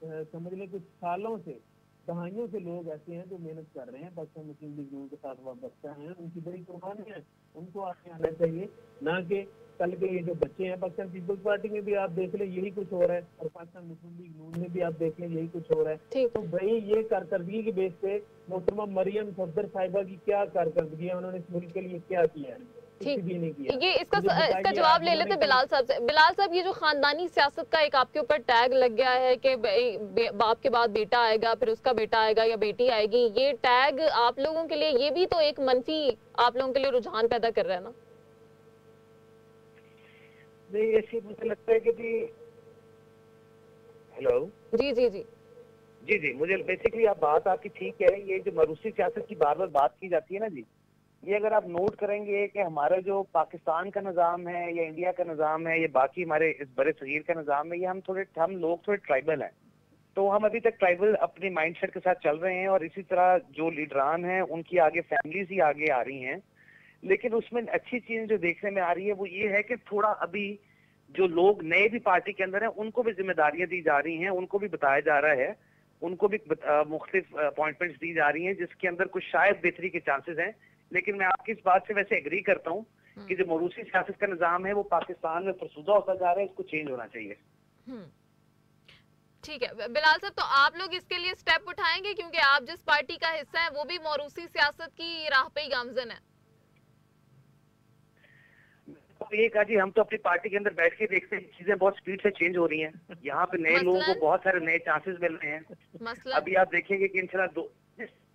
समझ लें कुछ सालों से, दहाइयों से लोग ऐसे हैं जो मेहनत कर रहे हैं, पाकिस्तान मुस्लिम लीग नून के साथ वाबस्ता हैं, उनकी बड़ी कुर्बानी है, उनको आगे आना चाहिए। ना कि कल के ये जो बच्चे हैं, पाकिस्तान पीपल्स पार्टी में भी आप देख लें यही कुछ हो रहा है, और पाकिस्तान मुस्लिम लीग नून में भी आप देख लें यही कुछ हो रहा है। तो भाई ये कारकर्दगी के बेस पे मोहतरमा मरियम सफदर साहिबा की क्या कारकर्दगी है, उन्होंने इस मुल्क के लिए क्या किया है? ठीक, भी नहीं किया। ये इसका जवाब ले लेते बिलाल साहब से। बिलाल साहब, ये जो खानदानी सियासत का एक आपके ऊपर टैग लग गया है कि बाप के बाद बेटा आएगा, फिर उसका बेटा आएगा या बेटी आएगी, ये टैग आप लोगों के लिए, ये भी तो एक मनफी आप लोगों के लिए रुझान पैदा कर रहा है ना? नहीं, ऐसे मुझे लगता है कि जी, हेलो, जी जी जी जी जी, मुझे बेसिकली आप बात आपकी ठीक है। ये जो मरूसी सियासत की बार बार बात की जाती है ना जी, ये अगर आप नोट करेंगे कि हमारा जो पाकिस्तान का निज़ाम है या इंडिया का निज़ाम है या बाकी हमारे इस बड़े सगीर का निज़ाम है, ये हम लोग थोड़े ट्राइबल हैं। तो हम अभी तक ट्राइबल अपने माइंडसेट के साथ चल रहे हैं, और इसी तरह जो लीडरान हैं उनकी आगे फैमिलीज ही आगे आ रही हैं। लेकिन उसमें अच्छी चीज जो देखने में आ रही है वो ये है कि थोड़ा अभी जो लोग नए भी पार्टी के अंदर हैं उनको भी जिम्मेदारियां दी जा रही हैं, उनको भी बताया जा रहा है, उनको भी मुख्तलिफ अपॉइंटमेंट्स दी जा रही हैं, जिसके अंदर कुछ शायद बेहतरी के चांसेस हैं। लेकिन मैं आपकी इस बात से वैसे एग्री करता हूँ कि जो मरूसी सियासत का निजाम है वो पाकिस्तान में फरसुदा होता जा रहा है, इसको चेंज होना चाहिए। ठीक है बिलाल साहब, तो आप लोग इसके लिए स्टेप उठाएंगे, क्योंकि आप जिस पार्टी का हिस्सा है वो भी मौरूसी सियासत की राह पे ही गामजन है? तो ये कहा जी, हम तो अपनी पार्टी के अंदर बैठ के देखते हैं चीजें बहुत स्पीड से चेंज हो रही हैं। यहाँ पे नए लोगों को बहुत सारे नए चांसेस मिल रहे हैं। अभी आप देखेंगे कि इंशाल्लाह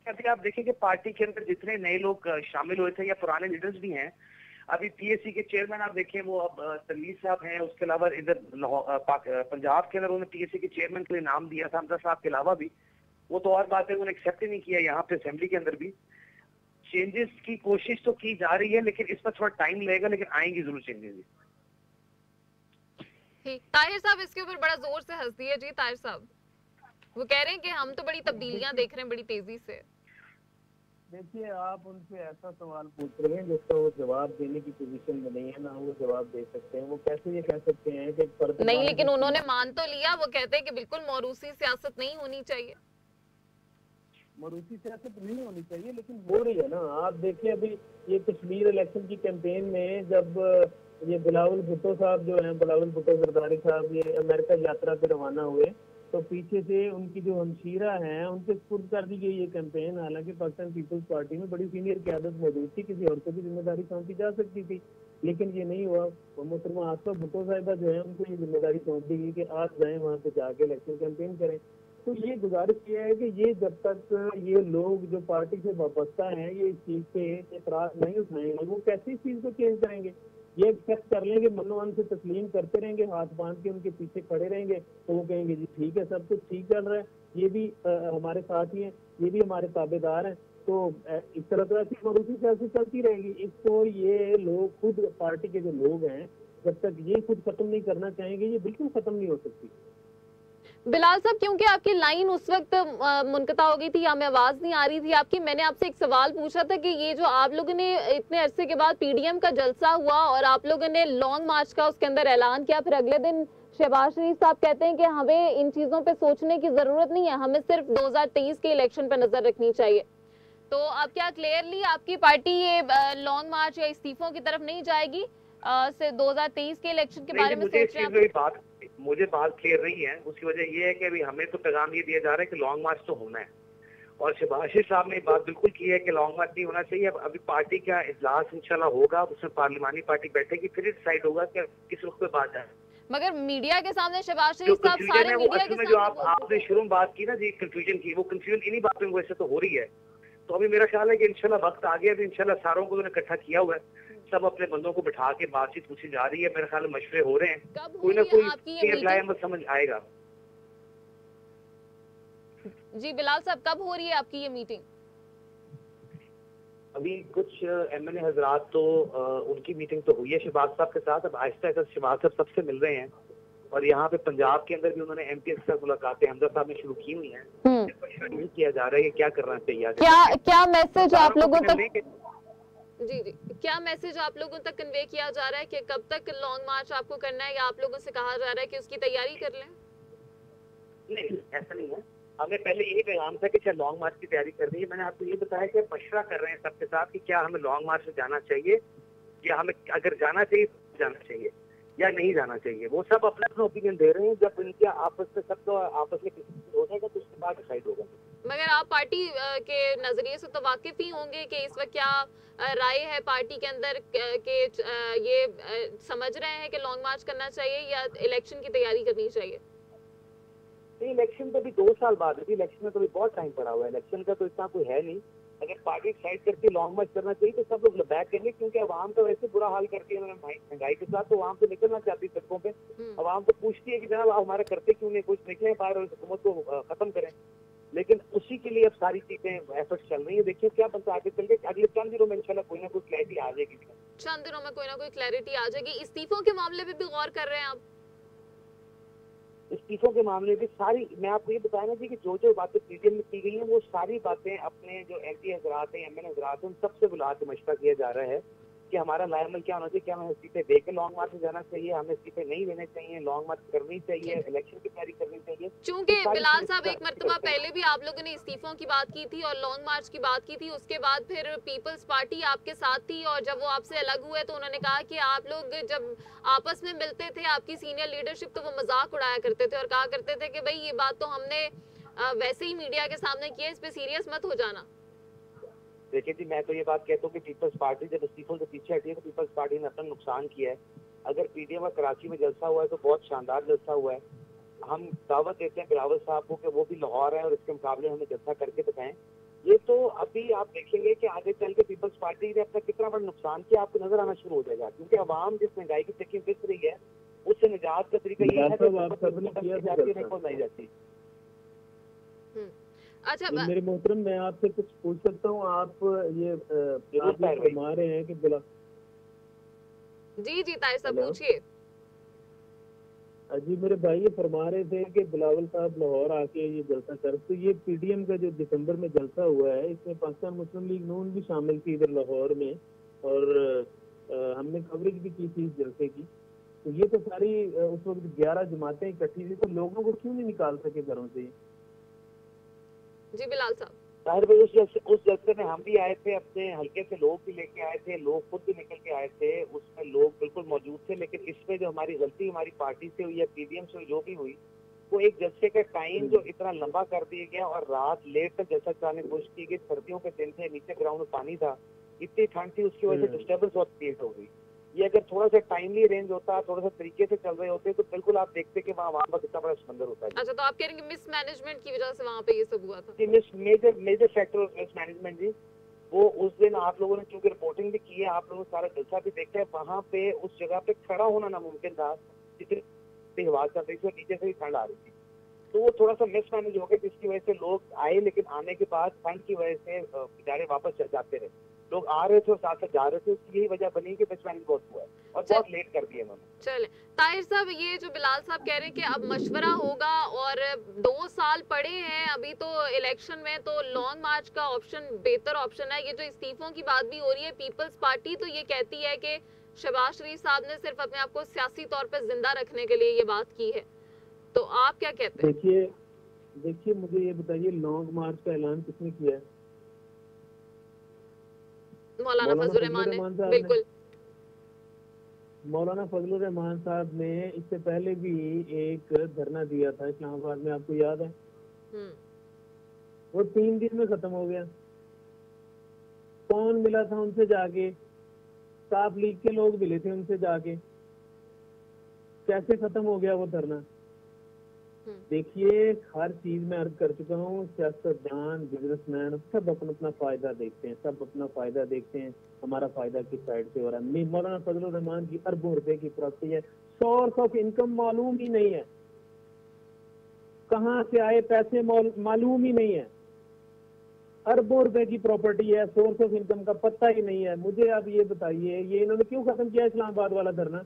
अभी आप देखेंगे पार्टी के अंदर जितने नए लोग शामिल हुए थे या पुराने लीडर्स भी हैं, अभी पीएससी के चेयरमैन आप देखें वो अब तनवीर साहब हैं, उसके अलावा इधर पंजाब के अंदर उन्होंने पीएससी के चेयरमैन के लिए नाम दिया था हमजा साहब के अलावा भी, वो तो और बात है, उन्होंने एक्सेप्ट ही नहीं किया। यहाँ पे असेंबली के अंदर भी चेंजेस की कोशिश तो की जा रही है, लेकिन इस पर थोड़ा टाइम लगेगा, लेकिन आएंगी जरूर चेंजेस। ताहिर साहब इसके ऊपर बड़ा जोर से हंस दिए जी। ताहिर साहब वो कह रहे हैं कि हम तो बड़ी तब्दीलियां देख रहे हैं बड़ी तेजी से। देखिए, आप उनसे ऐसा सवाल पूछ रहे हैं जिसका वो जवाब देने की पोजीशन में नहीं है, ना वो जवाब दे सकते हैं। वो कैसे ये कह सकते हैं कि नहीं, पर्दे लेकिन उन्होंने मान तो लिया, वो कहते हैं कि बिल्कुल मौरूसी सियासत नहीं होनी चाहिए। मरूसी सियासत नहीं होनी चाहिए, लेकिन हो रही है ना। आप देखिए, अभी ये कश्मीर इलेक्शन की कैंपेन में जब ये बिलावल भुट्टो साहब जो हैं, बिलावल भुट्टो जरदारी साहब, ये अमेरिका यात्रा पे रवाना हुए, तो पीछे से उनकी जो हमशीरा हैं उनसे स्पुर्द कर दी गई ये कैंपेन। हालांकि पाकिस्तान पीपल्स पार्टी में बड़ी सीनियर क़यादत मौजूद थी, किसी और को भी जिम्मेदारी सौंपी जा सकती थी, लेकिन ये नहीं हुआ। मोहतरमा आसफा भुट्टो साहिबा जो है, उनको ये जिम्मेदारी सौंप दी गई कि आप जाएं वहाँ पे जाके इलेक्शन कैंपेन करें। तो ये गुजारिश ये है कि ये जब तक ये लोग जो पार्टी से वाबस्ता हैं ये इस चीज पे एतराज नहीं उठाएंगे, वो कैसे इस चीज को चेंज करेंगे? ये एक्सेप्ट कर लेंगे, मनोमन से तस्लीम करते रहेंगे, हाथ बांध के उनके पीछे खड़े रहेंगे, तो वो कहेंगे जी ठीक है, सब कुछ ठीक चल रहा है, ये भी हमारे साथ ही है, ये भी हमारे ताबेदार हैं। तो इस तरह तो ऐसी मरूसी सियासत चलती रहेगी। इसको ये लोग खुद, पार्टी के जो लोग हैं, जब तक ये खुद खत्म नहीं करना चाहेंगे, ये बिल्कुल खत्म नहीं हो सकती। बिलाल साहब, क्योंकि आपकी लाइन उस वक्त मुनक़ता हो गई थी या में आवाज नहीं आ रही थी आपकी, मैंने आपसे एक सवाल पूछा था कि ये जो आप लोगों ने इतने अरसे के बाद पीडीएम का जलसा हुआ और आप लोगों ने लॉन्ग मार्च का उसके अंदर ऐलान किया, फिर अगले दिन शहबाज शरीफ साहब कहते हैं कि हमें इन चीजों पे सोचने की जरूरत नहीं है, हमें सिर्फ 2023 के इलेक्शन पे नजर रखनी चाहिए। तो अब क्या क्लियरली आपकी पार्टी ये लॉन्ग मार्च या इस्तीफों की तरफ नहीं जाएगी, सिर्फ 2023 के इलेक्शन के बारे में सोच रहे हैं? मुझे बात क्लियर नहीं है। उसकी वजह ये है कि अभी हमें तो पैगाम ये दिया जा रहा है कि लॉन्ग मार्च तो होना है, और शहबाज शरीफ साहब ने बात बिल्कुल की है कि लॉन्ग मार्च नहीं होना चाहिए। अभी पार्टी का इजलास इंशाल्लाह होगा, उसमें पार्लिमानी पार्टी बैठेगी, फिर डिसाइड होगा कि किस रुख पे बात जाए। मगर मीडिया के सामने शहबाज शरीफ साहब सारे मीडिया के सामने जो आपने शुरू में बात की ना जी, कंफ्यूजन की, वो कंफ्यूजन इन्हीं बातों की वजह से तो हो रही है। तो अभी मेरा ख्याल है कि इंशाल्लाह वक्त आ गया, अभी इंशाल्लाह सारों को उन्होंने इकट्ठा किया हुआ है, सब अपने बंदों को बिठा के बातचीत पूछी जा रही है, मेरे ख्याल में मशवरे हो रहे हैं, कोई ना कोई समझ आएगा। जी बिलाल साहब, कब हो रही है आपकी ये मीटिंग? अभी कुछ एमएनए हजरात तो उनकी मीटिंग तो हुई है शहबाज साहब के साथ, अब आहिस्ता आहिस्ता शहबाज साहब सबसे मिल रहे हैं, और यहाँ पे पंजाब के अंदर भी उन्होंने एमपी के साथ मुलाकातें हमजा साहब ने शुरू की हुई हैं। नहीं किया जा रहा है कि क्या करना चाहिए, क्या मैसेज आप लोगों तक, जी जी, क्या मैसेज आप लोगों तक कन्वे किया जा रहा है कि कब तक लॉन्ग मार्च आपको करना है, या आप लोगों से कहा जा रहा है कि उसकी तैयारी कर लें? नहीं, ऐसा नहीं है। हमें पहले यही पैगाम था कि चाहे लॉन्ग मार्च की तैयारी कर रही है। मैंने आपको ये बताया कि मशवरा कर रहे हैं सबके साथ कि क्या हमें लॉन्ग मार्च में जाना चाहिए, या हमें अगर जाना चाहिए तो जाना चाहिए या नहीं जाना चाहिए। वो सब अपना अपना ओपिनियन दे रहे हैं, जब इनके आपस में सब तो आपस में हो जाएगा तो उसके बाद डिसाइड होगा। मगर आप पार्टी के नजरिए से तो वाकिफ ही होंगे कि इस वक्त क्या राय है पार्टी के अंदर के ये समझ रहे हैं कि लॉन्ग मार्च करना चाहिए या इलेक्शन की तैयारी करनी चाहिए? नहीं, इलेक्शन तो भी 2 साल बाद है, इलेक्शन में तो भी बहुत टाइम पड़ा हुआ है, इलेक्शन का तो इतना कोई है नहीं। अगर पार्टी डिसाइड करके लॉन्ग मार्च करना चाहिए तो सब लोग बैक करेंगे, क्योंकि अवाम तो वैसे बुरा हाल करती है महंगाई के साथ, तो अवाम तो निकलना चाहती है सड़कों पे। अवाम तो पूछती है कि जनाब आप हमारे करते क्यों नहीं, कुछ निकले बाहर और हुकूमत को खत्म करें। लेकिन उसी के लिए अब सारी चीजें एफर्ट्स चल रही है। देखिए क्या बनता है आगे चल के, अगले चंद दिनों में इंशाल्लाह कोई ना कोई क्लैरिटी आ जाएगी। चंद दिनों में कोई ना कोई क्लैरिटी आ जाएगी। इस्तीफों के मामले में भी गौर कर रहे हैं आप? इस्तीफों के मामले में सारी, मैं आपको ये बताया ना जी कि जो जो बातें पीडीएम में की गई हैं वो सारी बातें अपने जो एमपी हजरात हैं, एमएनए हजरात हैं, उन सबसे बुला के मशवरा किया जा रहा है कि हमारा लायमल क्या होना चाहिए, क्या हमें इस्तीफे दे के लॉन्ग मार्च में जाना चाहिए, हमें इस्तीफे नहीं देने चाहिए, लॉन्ग मार्च करनी चाहिए, इलेक्शन की तैयारी करनी चाहिए। चूंकि बिलाल साहब एक मरतबा पहले भी आप लोगों ने इस्तीफों की बात की थी और लॉन्ग मार्च की बात की थी, उसके बाद फिर पीपल्स पार्टी आपके साथ थी, और जब वो आपसे अलग हुए तो उन्होंने कहा कि आप लोग जब आपस में मिलते थे आपकी सीनियर लीडरशिप तो वो मजाक उड़ाया करते थे और कहा करते थे कि भाई ये बात तो हमने वैसे ही मीडिया के सामने की है, इस पे सीरियस मत हो जाना। देखिए जी, मैं तो ये बात कहता हूँ कि पीपल्स पार्टी जब इस्तीफों से पीछे हटी है तो पीपल्स पार्टी ने अपना नुकसान किया है। अगर पीडीएम और कराची में जलसा हुआ है तो बहुत शानदार जलसा हुआ है। हम दावत देते हैं बिलावल साहब को कि वो भी लाहौर है और इसके मुकाबले हमें जलसा करके दिखाएं। ये तो अभी आप देखेंगे कि आगे चल के पीपल्स पार्टी ने अपना कितना बड़ा नुकसान किया आपको नजर आना शुरू हो जाएगा, क्योंकि अवाम जिस महंगाई की चक्की पिस रही है उससे निजात का तरीका ये है कि जाती। अच्छा मेरे मोहतरम, मैं आपसे कुछ पूछ सकता हूँ? आप ये फरमा रहे हैं कि जी जी ताहिर साहब पूछिए। जी मेरे भाई ये फरमा रहे थे कि बिलावल साहब लाहौर आके ये जलसा कर, तो ये पीटीएम का जो दिसंबर में जलसा हुआ है इसमें पाकिस्तान मुस्लिम लीग नून भी शामिल थी इधर लाहौर में, और हमने कवरेज भी की थी इस जलसे की। तो ये तो सारी उस वक्त 11 जमातें इकट्ठी थी, तो लोगों को क्यों नहीं निकाल सके घरों से? जी बिलाल साहब। ताहिर भाई उस जलसे में हम भी आए थे, अपने हल्के से लोग भी लेके आए थे, लोग खुद भी निकल के आए थे, उसमें लोग बिल्कुल मौजूद थे। लेकिन इसमें जो हमारी गलती हमारी पार्टी से हुई या पीडीएम से हुई, जो भी हुई, वो एक जलसे का टाइम जो इतना लंबा कर दिया गया और रात लेट तक जलसा चलाने की कोशिश की गई। सर्दियों के दिन थे, नीचे ग्राउंड में पानी था, इतनी ठंड थी, उसकी वजह से डिस्टर्बेंस बहुत क्रिएट हो गई। ये अगर थोड़ा सा टाइमली रेंज होता, थोड़ा सा तरीके से चल रहे होते, तो बिल्कुल आप देखते कि वहाँ पर कितना बड़ा समंदर होता है। अच्छा, तो आप कह रहे हैं मिस मैनेजमेंट की वजह से वहाँ पे ये सब हुआ था? मेजर फैक्टर मिस मैनेजमेंट जी। वो उस दिन आप लोगों ने चूंकि रिपोर्टिंग भी की है, आप लोगों ने सारा जलसा भी देखा है, वहाँ पे उस जगह पे खड़ा होना नामुमकिन था, जितनी हवा चल रही थी और नीचे से भी ठंड आ रही थी। तो वो थोड़ा सा मिस मैनेज हो गया, जिसकी वजह से लोग आए, लेकिन आने के बाद ठंड की वजह से बेचारे वापस जाते रहे। लोग आ रहे थे और साथ साथ जा रहे थे, उसकी यही वजह बनी कि मिस मैनेज बहुत हुआ है और बहुत लेट कर दिया उन्होंने। चले ताहिर साहब, ये जो बिलाल साहब कह रहे हैं कि अब मशवरा होगा और 2 साल पड़े हैं अभी तो इलेक्शन में, तो लॉन्ग मार्च का ऑप्शन बेहतर ऑप्शन है। ये जो इस्तीफों की बात भी हो रही है, पीपल्स पार्टी तो ये कहती है कि शहबाज शरीफ साहब ने सिर्फ अपने आप को सियासी तौर पर जिंदा रखने के लिए ये बात की है, तो आप क्या कहते हैं? देखिए मुझे ये बताइए, लॉन्ग मार्च का ऐलान किसने किया है? मौलाना फजल रहमान ने। बिल्कुल, मौलाना फजल रहमान साहब ने इससे पहले भी एक धरना दिया था इस्लामाबाद में, आपको याद है? वो 3 दिन में खत्म हो गया। कौन मिला था उनसे जाके? साफ लीग के लोग मिले थे उनसे जाके। कैसे खत्म हो गया वो धरना? देखिए हर चीज में अर्ज कर चुका हूँ, सियासतदान, बिजनेसमैन सब अपना अपना फायदा देखते हैं, सब अपना फायदा देखते हैं, हमारा फायदा किस साइड से हो रहा है। मौलाना फजल रहमान की अरबों रुपए की प्रॉपर्टी है, सोर्स ऑफ इनकम मालूम ही नहीं है, कहाँ से आए पैसे मालूम ही नहीं है, अरबों रुपए की प्रॉपर्टी है, सोर्स ऑफ इनकम का पता ही नहीं है। मुझे आप ये बताइए, ये इन्होंने क्यों खत्म किया इस्लामाबाद वाला धरना?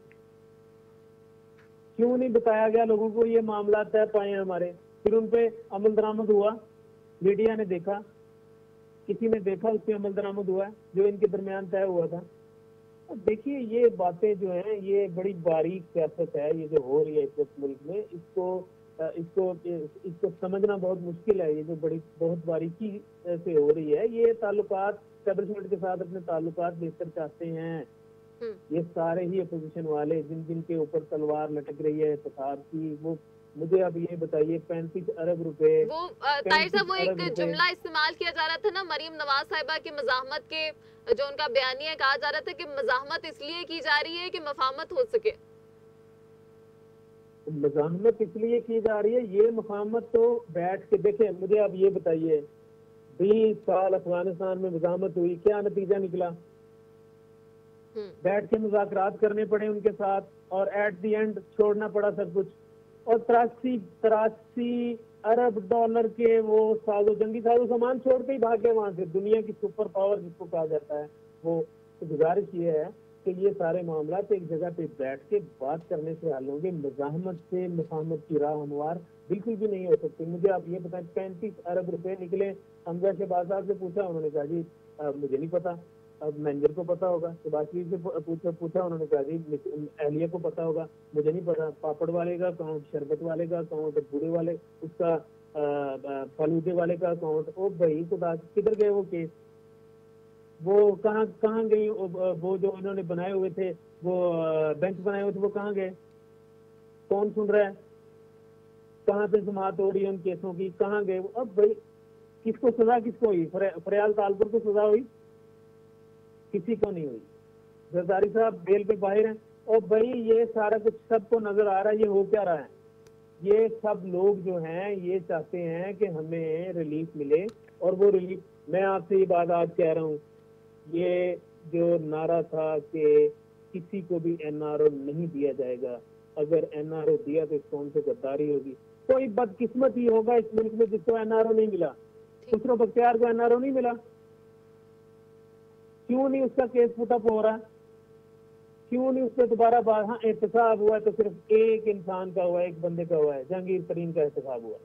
क्यों नहीं बताया गया लोगों को ये मामला तय पाए हमारे? फिर उन पे अमल दरामद हुआ, मीडिया ने देखा, किसी ने देखा उस पे अमल दरामद हुआ है जो इनके दरमियान तय हुआ था। अब देखिए ये बातें जो हैं ये बड़ी बारीक सियासत है, ये जो हो रही है इस वक्त मुल्क में, इसको समझना बहुत मुश्किल है। ये जो बड़ी बहुत बारीकी से हो रही है, ये ताल्लुकात एस्टेब्लिशमेंट के साथ अपने ताल्लुकात बेहतर चाहते हैं। ये सारे ही अपोजिशन वाले जिन जिन के ऊपर तलवार लटक रही है फसाद की, वो मुझे अब ये बताइए 35 अरब रुपए, वो ताहिर साहब वो एक जुमला इस्तेमाल किया जा रहा था ना मरीम नवाज साहिबा की मज़ाहमत के, जो उनका बयानिया कहा जा रहा था कि मज़ाहमत इसलिए की जा रही है कि मफाहमत हो सके। मज़ाहमत इसलिए की जा रही है, ये मफाहमत तो बैठ के देखे। मुझे अब ये बताइए 20 साल अफगानिस्तान में मज़ाहमत हुई, क्या नतीजा निकला? बैठ के मुज़ाकरात करने पड़े उनके साथ और एट द एंड छोड़ना पड़ा सब कुछ। और 83 अरब डॉलर के वो जंगी साजो सामान छोड़ के ही भागे वहां से, दुनिया की सुपर पावर जिसको कहा जाता है वो। तो गुजारिश ये है कि ये सारे मामला एक जगह पे बैठ के बात करने से हल होंगे। मज़ाहमत से मुफाहमत की राह हमवार बिल्कुल भी नहीं हो सकती। मुझे आप ये बताएं 35 अरब रुपए निकले। हमजा शहबाज साहब से पूछा, उन्होंने कहा जी मुझे नहीं पता, अब मैनेजर को पता होगा। शहबाज शरीफ से पूछा, उन्होंने कहा जी एहलिया को पता होगा, मुझे नहीं पता। पापड़ वाले का अकाउंट, शरबत वाले का अकाउंट, बूढ़े वाले उसका फालूदे वाले का अकाउंट। ओ भाई खुदा, किधर गए वो केस? वो कहाँ गई? वो जो इन्होंने बनाए हुए थे, वो बेंच बनाए हुए थे, वो कहाँ गए? कौन सुन रहा है? कहाँ पे समाअत हो रही है उन केसों की? कहाँ गए? अब भाई किसको सजा, किसको हुई? फरियाल तालपुर को सजा हुई? किसी को नहीं हुई। जरदारी साहब बेल पे बाहर हैं। और भाई ये सारा कुछ सबको नजर आ रहा है, ये हो क्या रहा है? ये सब लोग जो हैं ये चाहते हैं कि हमें रिलीफ मिले, और वो रिलीफ, मैं आपसे ये बात आज कह रहा हूँ, ये जो नारा था कि किसी को भी एनआरओ नहीं दिया जाएगा, अगर एनआरओ दिया तो कौन से गद्दारी होगी। कोई बदकिस्मत ही होगा इस मुल्क में जिसको एनआरओ नहीं मिला। खुसरो बख्तियार को एनआरओ नहीं मिला, क्यों नहीं उसका केस पुटअप हो रहा? क्यों नहीं उस पर दोबारा बात? हाँ, एहतसाब हुआ तो सिर्फ एक इंसान का हुआ, एक बंदे का हुआ है, जहांगीर तरीन का एहतसाब हुआ।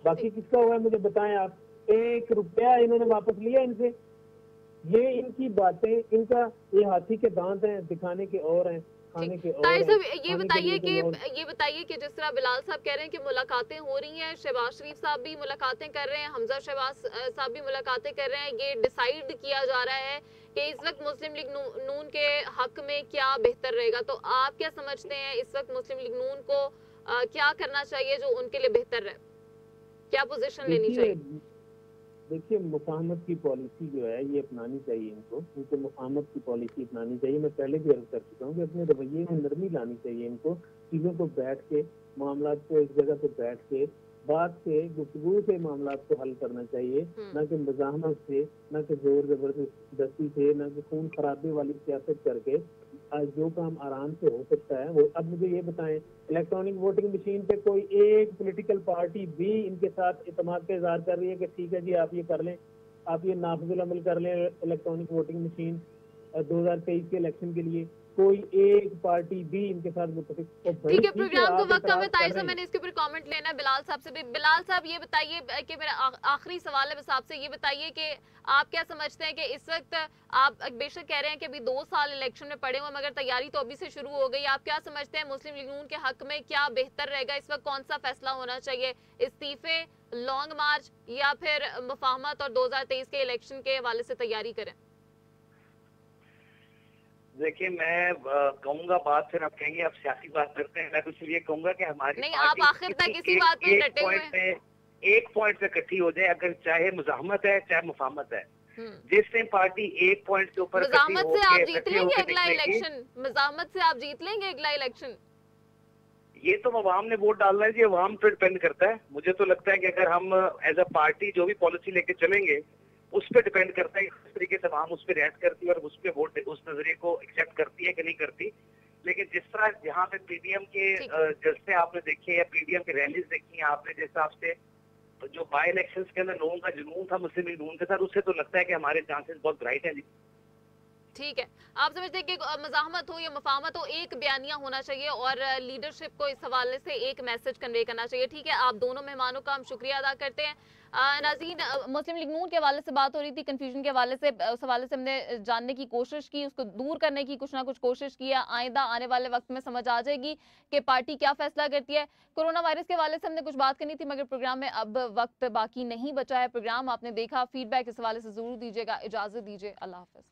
बाकी किसका हुआ है मुझे बताएं आप। 1 रुपया इन्होंने वापस लिया इनसे? ये इनकी बातें, इनका ये हाथी के दांत हैं, दिखाने के और हैं, खाने के और ताहिर हैं। साहब ये बताइए कि जिस तरह बिलाल साहब कह रहे हैं कि मुलाकातें हो रही हैं, शहबाज शरीफ साहब भी मुलाकातें कर रहे हैं, हमजा शहबाज साहब भी मुलाकातें कर रहे हैं, ये डिसाइड किया जा रहा है कि इस वक्त मुस्लिम लीग नून के हक में क्या बेहतर रहेगा। तो आप क्या समझते हैं इस वक्त मुस्लिम लीग नून को क्या करना चाहिए जो उनके लिए बेहतर है, क्या पोजीशन लेनी चाहिए? देखिए, मुफाहमत की पॉलिसी जो है ये अपनानी चाहिए इनको मुफाहमत की पॉलिसी अपनानी चाहिए। मैं पहले भी अर्ज कर चुका हूँ कि अपने रवैये में नरमी लानी चाहिए इनको। चीज़ों को बैठ के, मामला को एक जगह पे बैठ के, बात से, गुफ्तगू से मामला को हल करना चाहिए, ना कि मज़ाहमत से, ना कि जोर जबरदस्ती से, ना कि खून खराबे वाली सियासत करके। जो काम आराम से हो सकता है वो। अब मुझे ये बताएं, इलेक्ट्रॉनिक वोटिंग मशीन पे कोई एक पॉलिटिकल पार्टी भी इनके साथ इत्मीनान का इजहार कर रही है कि ठीक है जी आप ये कर लें, आप ये नाफिजुल अमल कर लें इलेक्ट्रॉनिक वोटिंग मशीन 2023 के इलेक्शन के लिए? कोई एक पार्टी भी इनके साथ मुतफिक? ठीक है, प्रोग्राम को वक्त कम है ताहिर साहब, मैंने इसके ऊपर कमेंट लेना है बिलाल साहब से भी। बिलाल साहब ये बताइए कि मेरा आखिरी सवाल है बस आपसे, ये बताइए कि आप क्या समझते हैं कि इस वक्त आप बेशक कह रहे हैं कि अभी 2 साल इलेक्शन में पड़े हुए मगर तैयारी तो अभी से शुरू हो गई, आप क्या समझते हैं मुस्लिम लीग नून के हक में क्या बेहतर रहेगा इस वक्त? कौन सा फैसला होना चाहिए, इस्तीफे, लॉन्ग मार्च या फिर मुफाहमत और 2023 के इलेक्शन के हवाले से तैयारी करें? देखिए, मैं कहूंगा बात, फिर आप कहेंगे आप सियासी बात करते हैं। मैं तो सिर्फ ये कहूंगा कि हमारी नहीं, आप आखिर तक इसी बात पे डटे हुए हैं। एक पॉइंट पे इकट्ठी हो जाए, अगर चाहे मुजाहमत है चाहे मुफाहमत है। जिस टाइम पार्टी एक पॉइंट के ऊपर मुजाहमत से आप जीत लेंगे अगला इलेक्शन, मुजाहमत से आप जीत लेंगे अगला इलेक्शन? ये तो अवाम ने वोट डालना है जी, अवाम पे डिपेंड करता है। मुझे तो लगता है कि अगर हम एज अ पार्टी जो भी पॉलिसी लेके चलेंगे उस पर डिपेंड करता है किस तरीके से आवाम उस पर रिएक्ट करती है और उस पर वोट, उस नजरिए को एक्सेप्ट करती है कि नहीं करती। लेकिन जिस तरह यहाँ पे पीडीएम के जलसे आपने देखे या पीडीएम की रैलीज देखी आपने, जिस हिसाब से जो बाई इलेक्शन के अंदर लोगों का जुनून था मुस्लिम लीग नून के साथ, उससे तो लगता है कि हमारे चांसेस बहुत ब्राइट हैं जी। ठीक है, आप समझते हैं कि मज़ाहमत हो या मुफाहमत हो, एक बयानिया होना चाहिए और लीडरशिप को इस हवाले से एक मैसेज कन्वे करना चाहिए। ठीक है, आप दोनों मेहमानों का हम शुक्रिया अदा करते हैं। नाज़रीन, मुस्लिम लीग नून के हवाले से बात हो रही थी, कन्फ्यूजन के हवाले से, उस हवाले से हमने जानने की कोशिश की, उसको दूर करने की कुछ ना कुछ कोशिश की है। आइंदा आने वाले वक्त में समझ आ जाएगी कि पार्टी क्या फैसला करती है। कोरोना वायरस के हवाले से हमने कुछ बात करनी थी मगर प्रोग्राम में अब वक्त बाकी नहीं बचा है। प्रोग्राम आपने देखा, फीडबैक इस हवाले से जरूर दीजिएगा। इजाजत दीजिए, अल्लाह हाफिज।